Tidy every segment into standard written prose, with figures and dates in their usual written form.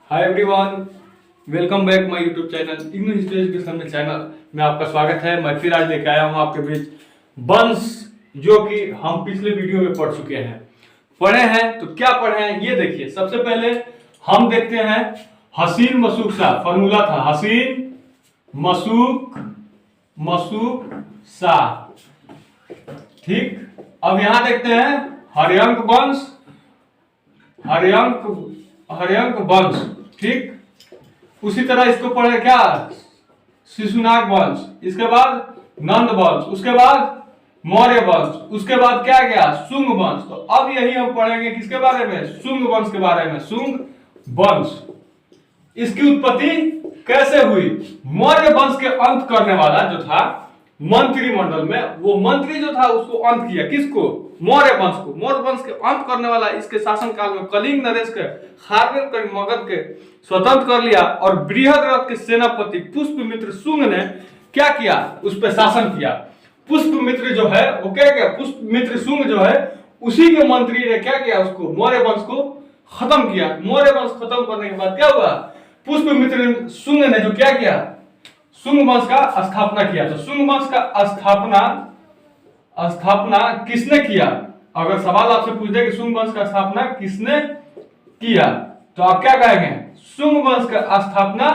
Hi everyone, welcome back my YouTube channel IGNOU history education channel में आपका स्वागत है। मैं फिर आज लेकर आया हूँ आपके बीच वंश, जो कि हम पिछले वीडियो में पढ़ चुके हैं। पढ़े हैं तो क्या पढ़े हैं ये देखिए। सबसे पहले हम देखते हैं हसीन मशूक शाह। फॉर्मूला था हसीन मशूक शाह, ठीक। अब यहां देखते हैं हर्यंक वंश, ठीक। उसी तरह इसको पढ़े क्या, शिशुनाग वंश, इसके बाद नंद वंश, उसके बाद मौर्य वंश, उसके बाद क्या गया, शुंग वंश। तो अब यही हम पढ़ेंगे किसके बारे में, शुंग वंश के बारे में। शुंग वंश, इसकी उत्पत्ति कैसे हुई। मौर्य वंश के अंत करने वाला जो था मंत्रिमंडल में, वो मंत्री जो था उसको अंत किया, किसको, मौर्य वंश को। मौर्य वंश के अंत करने वाला इसके शासन काल में कलिंग नरेश के खारवेल कर मगध के स्वतंत्र कर लिया और बृहद्रथ के सेनापति पुष्पमित्र शुंग ने क्या किया, उस पर शासन किया। पुष्पमित्र जो है वो क्या किया, पुष्पमित्र शुंग जो है उसी के मंत्री ने क्या किया, उसको मौर्य वंश को खत्म किया। मौर्य वंश खत्म करने के बाद क्या हुआ, पुष्पमित्र शुंग ने जो क्या किया, शुंग वंश का स्थापना किया। तो शुंग वंश का स्थापना किसने किया। अगर सवाल आपसे पूछ दे कि शुंग वंश का स्थापना किसने किया, तो आप क्या कहेंगे, शुंग वंश का स्थापना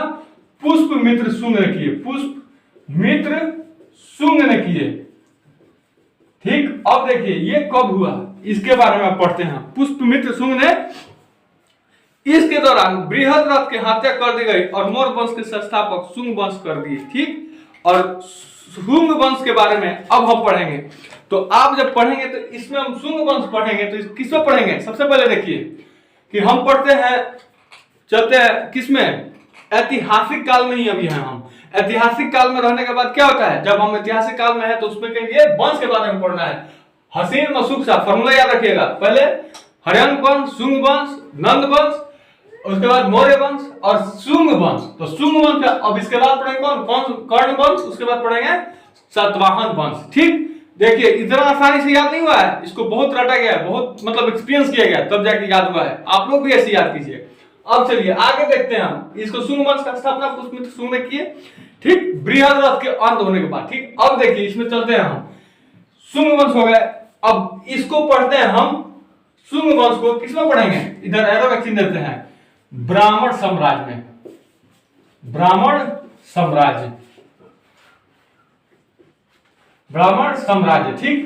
पुष्पमित्र शुंग ने किए, पुष्पमित्र शुंग ने किए, ठीक। अब देखिए ये कब हुआ, इसके बारे में पढ़ते हैं। पुष्पमित्र शुंग ने, इसके दौरान बृहद्रथ की हत्या कर दी गई और मौर्य वंश के संस्थापक शुंग वंश कर दिए, ठीक। और शुंग वंश के बारे में अब हम पढ़ेंगे। तो आप जब पढ़ेंगे तो इसमें हम शुंग वंश पढ़ेंगे, तो किसमें पढ़ेंगे, सबसे पहले देखिए कि हम पढ़ते हैं, चलते हैं किसमें, ऐतिहासिक काल में ही अभी हैं हम। ऐतिहासिक काल में रहने के बाद क्या होता है, जब हम ऐतिहासिक काल में है तो उसमें के लिए वंश के बारे में पढ़ना है। हसीन मशूक शाह, फॉर्मूला याद रखिएगा, पहले हर्यंक वंश, शुंग वंश, नंद वंश, उसके बाद मौर्य वंश और शुंग वंश। तो शुंग वंश का अब इसके बाद पढ़ेंगे कौन, कर्ण वंश, उसके बाद पढ़ेंगे सातवाहन वंश, ठीक। देखिए इतना आसानी से याद नहीं हुआ है, इसको बहुत रटा गया है, बहुत मतलब एक्सपीरियंस किया गया तब जाके याद हुआ है। आप लोग भी ऐसे याद कीजिए। अब चलिए आगे देखते हैं हम इसको। शुंग वंश का स्थापना पुष्पमित्र शुंग ने किए, ठीक, बृहद्रथ के अंत होने के बाद, ठीक। अब देखिए इसमें चलते हैं हम, शुंग वंश हो गए। अब इसको पढ़ते हैं हम, शुंग वंश को किसमें पढ़ेंगे, इधर एरो का चिन्ह देते हैं, ब्राह्मण साम्राज्य में, ब्राह्मण साम्राज्य, ठीक।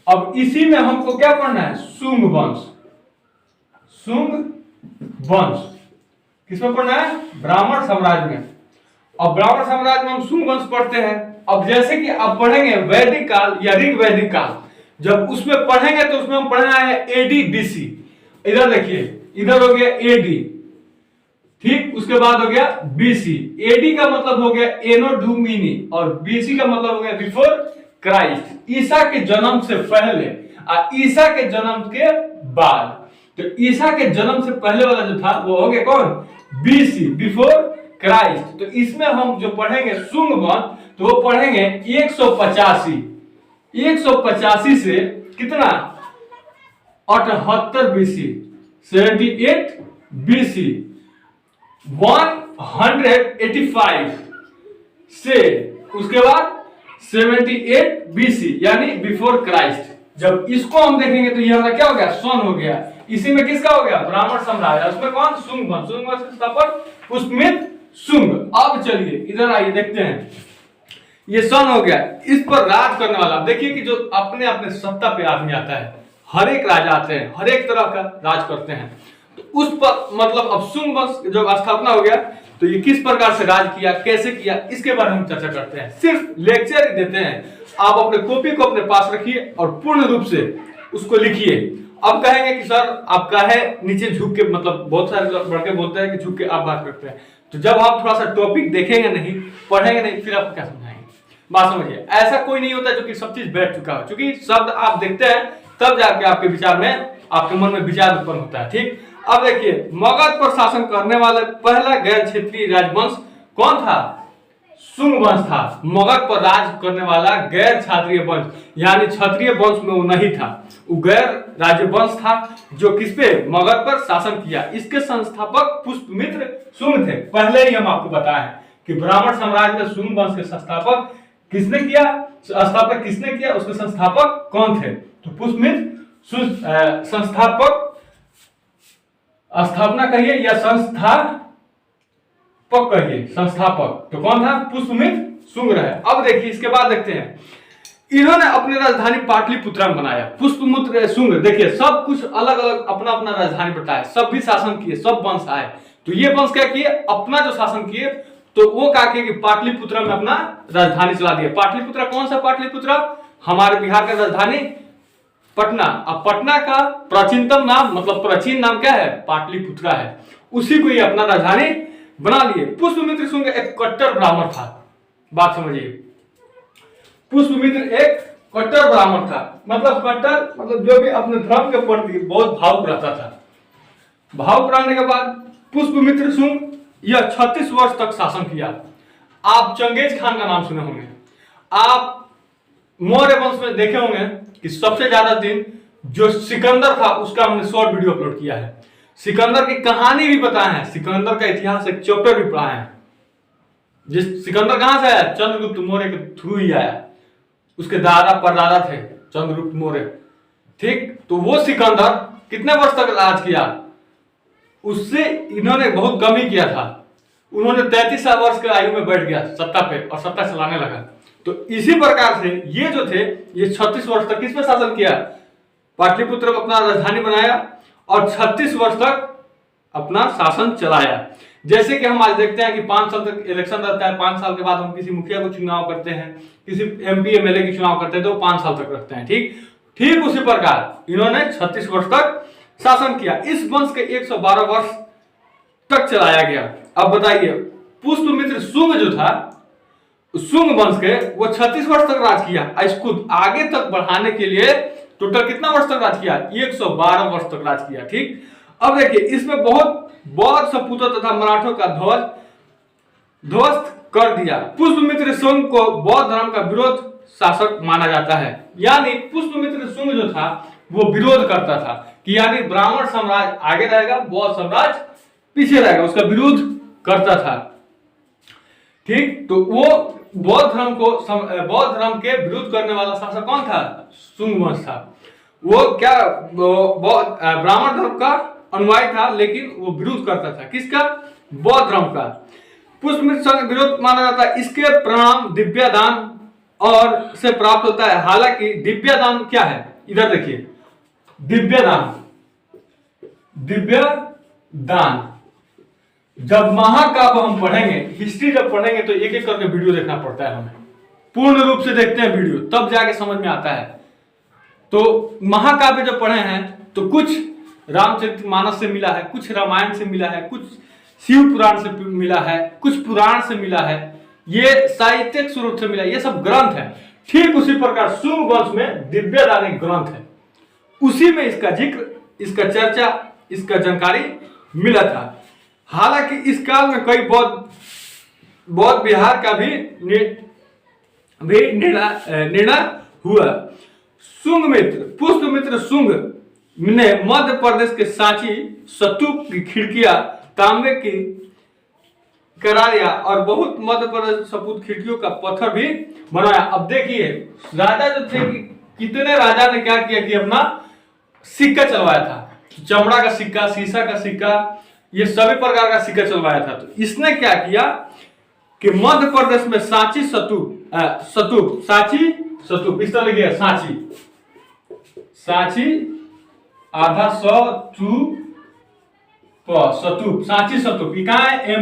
अब इसी में हमको क्या पढ़ना है, शुंग वंश किसमें पढ़ना है, ब्राह्मण साम्राज्य में। अब ब्राह्मण साम्राज्य में हम शुंग वंश पढ़ते हैं। अब जैसे कि आप पढ़ेंगे वैदिक काल या ऋग वैदिक काल, जब उसमें पढ़ेंगे तो उसमें हम पढ़ना है एडी बीसी। इधर देखिए, इधर हो गया एडी, ठीक, उसके बाद हो गया बीसी। एडी का मतलब हो गया एनो डोमिनी और बीसी का मतलब हो गया बिफोर क्राइस्ट, ईसा के जन्म से पहले और ईसा के जन्म के बाद। तो ईसा के जन्म से पहले वाला जो था वो हो गया कौन, बीसी, बिफोर क्राइस्ट। तो इसमें हम जो पढ़ेंगे शुंग वंश, तो वो पढ़ेंगे 185 से कितना, 78 बीसी, 78 बीसी, 185 से उसके बाद 78 बीसी यानी बिफोर क्राइस्ट। जब इसको हम देखेंगे तो ये हमारा क्या हो गया, सन हो गया। इसी में किसका हो गया, ब्राह्मण साम्राज्य, उसमें कौन, शुंग वंश के स्थापक पुष्पमित्र शुंग। अब चलिए इधर आइए देखते हैं, ये सन हो गया, इस पर राज करने वाला। देखिए कि जो अपने अपने सत्ता पे आदमी आता है, हर एक राजा आते हैं, हर एक तरह का राज करते हैं, तो उस पर मतलब अब शुंग वंश जब स्थापना हो गया तो ये किस प्रकार से राज किया, कैसे किया, इसके बारे में चर्चा करते हैं। सिर्फ लेक्चर ही देते हैं, आप अपने कॉपी को अपने पास रखिए और पूर्ण रूप से उसको लिखिए। अब कहेंगे कि सर आपका है नीचे झुक के, मतलब बहुत सारे लड़के बोलते हैं कि झुक के आप बात करते हैं, तो जब आप थोड़ा सा टॉपिक देखेंगे नहीं, पढ़ेंगे नहीं, फिर आपको क्या समझाएंगे, बात समझिए। ऐसा कोई नहीं होता जो कि सब चीज बैठ चुका हो, क्योंकि शब्द आप देखते हैं तब जाके आपके विचार में, आपके मन में विचार उत्पन्न होता है, ठीक। अब देखिए मगध पर शासन करने वाला पहला गैर क्षेत्रीय राजवंश कौन था, शुंग वंश था, मगध पर राज करने वाला गैर क्षत्रिय वंश, यानी क्षत्रिय वंश में वो नहीं था, वो गैर राज्य वंश था जो किस पे, मगध पर शासन किया। इसके संस्थापक पुष्पमित्र शुंग थे। पहले ही हम आपको बताए कि ब्राह्मण साम्राज्य में शुंग वंश के संस्थापक किसने किया, स्थापना किसने किया, उसके संस्थापक कौन थे? तो पुष्पमित्र संस्थापक, स्थापना कहिए या संस्थापक कहिए, संस्थापक तो कौन था? पुष्पमित्र शुंग रहे। अब देखिए इसके बाद देखते हैं, इन्होंने अपनी राजधानी पाटलिपुत्र में बनाया। पुष्पमित्र शुंग, देखिए सब कुछ अलग अलग अपना अपना राजधानी बताया, सब भी शासन किए, सब वंश आए। तो ये वंश क्या किए, अपना जो शासन किए, तो वो क्या किए कि पाटलिपुत्र में अपना राजधानी चला दिया। पाटलिपुत्र कौन सा पाटलिपुत्र? हमारे बिहार का राजधानी पटना। अब पटना का प्राचीनतम नाम, मतलब प्राचीन नाम क्या है? पाटलिपुत्र है। उसी को ये अपना राजधानी बना लिए। पुष्पमित्र शुंग एक कट्टर ब्राह्मण था, बात समझिए। पुष्पमित्र एक कट्टर ब्राह्मण था, मतलब कट्टर मतलब जो भी अपने धर्म के प्रति बहुत भावुक रहता था। भावुक रहने के बाद पुष्पमित्र शुंग यह 36 वर्ष तक शासन किया। आप चंगेज खान का नाम सुने होंगे, आप मौर्य वंश में देखे होंगे कि सबसे ज्यादा दिन जो सिकंदर था उसका हमने शॉर्ट वीडियो अपलोड किया है। सिकंदर की कहानी भी बताए हैं, सिकंदर का इतिहास एक चैप्टर भी पढ़ाए हैं। जिस सिकंदर कहां से आया? चंद्रगुप्त मौर्य के थ्रू ही आया, उसके दादा परदादा थे चंद्रगुप्त मौर्य, ठीक। तो वो सिकंदर कितने वर्ष तक राज किया? उससे इन्होंने बहुत कम ही किया था। उन्होंने 33 वर्ष की आयु में बैठ गया सत्ता पे और सत्ता चलाने लगा। तो इसी प्रकार से ये जो थे, ये 36 वर्ष तक किस पे शासन किया? पाटलिपुत्र में अपना राजधानी बनाया और 36 वर्ष तक अपना शासन चलाया। जैसे कि हम आज देखते हैं कि 5 साल तक इलेक्शन रहता है, 5 साल के बाद हम किसी मुखिया को चुनाव करते हैं, किसी MP MLA की चुनाव करते हैं, तो 5 साल तक रखते हैं, ठीक उसी प्रकार इन्होंने 36 वर्ष तक शासन किया। इस वंश के 112 वर्ष तक चलाया गया। अब बताइए, पुष्पमित्र शुंग जो था, शुंग वंश के, वो 36 वर्ष तक राज किया। इसको आगे तक बढ़ाने के लिए टोटल कितना वर्ष तक राज किया? 112 वर्ष तक राज किया, ठीक। अब देखिए इसमें बहुत बौद्ध सपूतों तथा मराठों का ध्वस्त कर दिया। पुष्पमित्र शुंग को बौद्ध धर्म का विरोध शासक माना जाता है। यानी पुष्पमित्र शुंग जो था वो विरोध करता था कि यानी ब्राह्मण साम्राज्य आगे रहेगा, बौद्ध साम्राज्य पीछे रहेगा, उसका विरोध करता था, ठीक। तो वो बौद्ध धर्म के विरोध करने वाला शासक कौन था? शुंग वंश था। वो क्या ब्राह्मण धर्म का अनुयायी था, लेकिन वो विरोध करता था किसका? बौद्ध धर्म का। पुष्पमित्र शुंग विरोध माना जाता है। इसके परिणाम दिव्यदान और से प्राप्त होता है। हालांकि दिव्यदान क्या है? इधर देखिए, दिव्यदान जब महाकाव्य हम पढ़ेंगे, हिस्ट्री जब पढ़ेंगे, तो एक एक करके वीडियो देखना पड़ता है हमें, पूर्ण रूप से देखते हैं वीडियो, तब जाके समझ में आता है। तो महाकाव्य जब पढ़े हैं तो कुछ रामचरितमानस से मिला है, कुछ रामायण से मिला है, कुछ शिव पुराण से मिला है, कुछ पुराण से मिला है, ये साहित्यिक स्वरूप से मिला, ये सब ग्रंथ है। ठीक उसी प्रकार शुंग वंश में दिव्यदान एक ग्रंथ है, उसी में इसका जिक्र, इसका चर्चा, इसका जानकारी मिला था। हालांकि इस काल में कई बौद्ध विहार का भी निर्णय हुआ। पुष्पमित्र शुंग ने मध्य प्रदेश के सांची स्तूप की खिड़कियां तांबे की करा दिया और बहुत मध्य प्रदेश सपूत खिड़कियों का पत्थर भी बनाया। अब देखिए राजा जो थे, कितने राजा ने क्या किया कि अपना सिक्का चलवाया था, चमड़ा का सिक्का, शीशा का सिक्का, ये सभी प्रकार का सिक्का चलवाया था। तो इसने क्या किया कि मध्य प्रदेश में सांची स्तूप इस तरह लिखिए, सांची आधा स्तूप, सांची स्तूप, कहाँ है?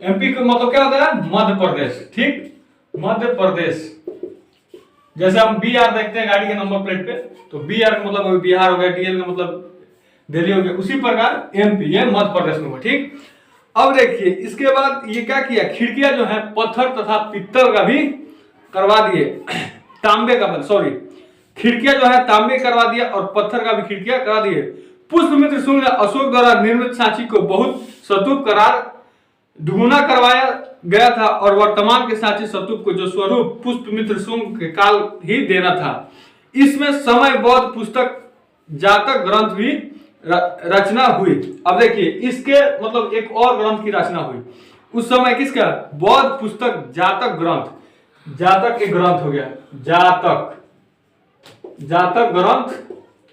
MP का मतलब क्या होता है? मध्य प्रदेश, ठीक, मध्य प्रदेश। जैसे हम BR देखते हैं गाड़ी के नंबर प्लेट पे, तो BR का मतलब बिहार हो गया, DL का मतलब दिल्ली हो गया, उसी प्रकार MP ये मध्य प्रदेश में हुआ, ठीक। अब देखिए इसके बाद ये क्या किया, खिड़कियां जो है पत्थर तथा पित्तल का भी करवा दिए, तांबे का, सॉरी, खिड़कियां जो है तांबे करवा दिया और पत्थर का भी खिड़कियां करा दिए। पुष्पमित्र शुंग ने अशोक द्वारा निर्मित सांची को बहुत स्तूप करार दुगुना करवाया गया था और वर्तमान के साक्षी शतुप को जो स्वरूप पुष्पमित्र शुंग के काल ही देना था। इसमें समय बौद्ध पुस्तक जातक ग्रंथ भी रचना हुई। अब देखिए इसके मतलब एक और ग्रंथ की रचना हुई उस समय, किसका? बौद्ध पुस्तक जातक ग्रंथ। जातक एक ग्रंथ हो गया, जातक ग्रंथ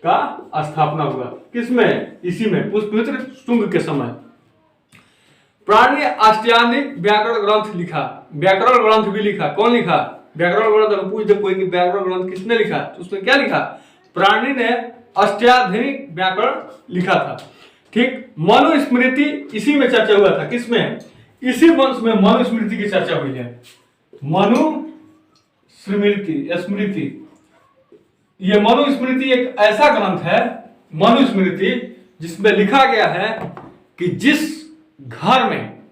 का स्थापना हुआ किसमें? इसी में पुष्पमित्र शुंग के समय। प्राणी अष्टांगिक व्याकरण ग्रंथ लिखा, व्याकरण ग्रंथ भी लिखा। कौन लिखा? व्याकरण ग्रंथ। अगर पूछ दे कोई कि व्याकरण ग्रंथ किसने लिखा, तो उसमें क्या लिखा? प्राणी ने अष्टाध्यायिक व्याकरण लिखा था। ठीक। मनुस्मृति इसी में चर्चा हुआ था। किसमें? इसी वंश में मनुस्मृति की चर्चा हुई है। स्मृति, ये मनुस्मृति एक ऐसा ग्रंथ है, मनुस्मृति, जिसमें लिखा गया है कि जिस घर में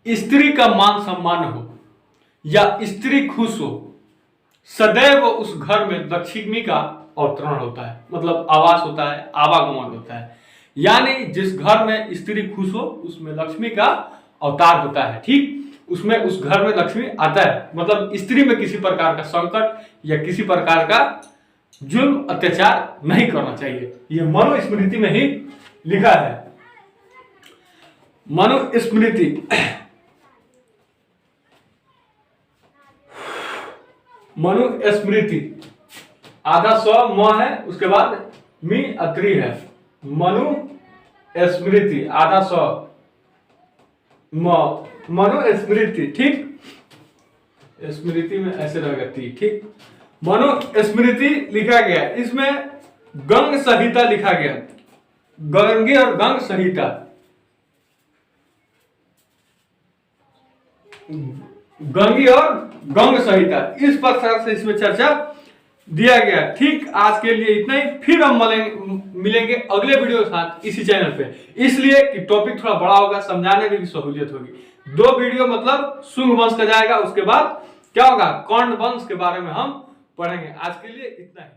स्त्री का मान सम्मान हो या स्त्री खुश हो, सदैव उस घर में लक्ष्मी का अवतरण होता है, मतलब आवास होता है, आवागमन होता है। यानी जिस घर में स्त्री खुश हो उसमें लक्ष्मी का अवतार होता है। ठीक। उसमें उस घर में लक्ष्मी आता है, मतलब स्त्री में किसी प्रकार का संकट या किसी प्रकार का जुल्म अत्याचार नहीं करना चाहिए। यह मनुस्मृति में ही लिखा है। मनुस्मृति आधा स म है, उसके बाद मी अत्री है। मनुस्मृति आधा स म, मनुस्मृति। ठीक। स्मृति में ऐसे रहेगा ती। ठीक। मनुस्मृति लिखा गया, इसमें गंग संहिता लिखा गया। गंगे और गंग संहिता, गंगी और गंग संहिता, इस प्रकार से इसमें चर्चा दिया गया। ठीक। आज के लिए इतना ही। फिर हम मिलेंगे अगले वीडियो के साथ इसी चैनल पे, इसलिए कि टॉपिक थोड़ा बड़ा होगा, समझाने में भी सहूलियत होगी। 2 वीडियो मतलब शुंग वंश का जाएगा, उसके बाद क्या होगा? कौंड वंश के बारे में हम पढ़ेंगे। आज के लिए इतना ही।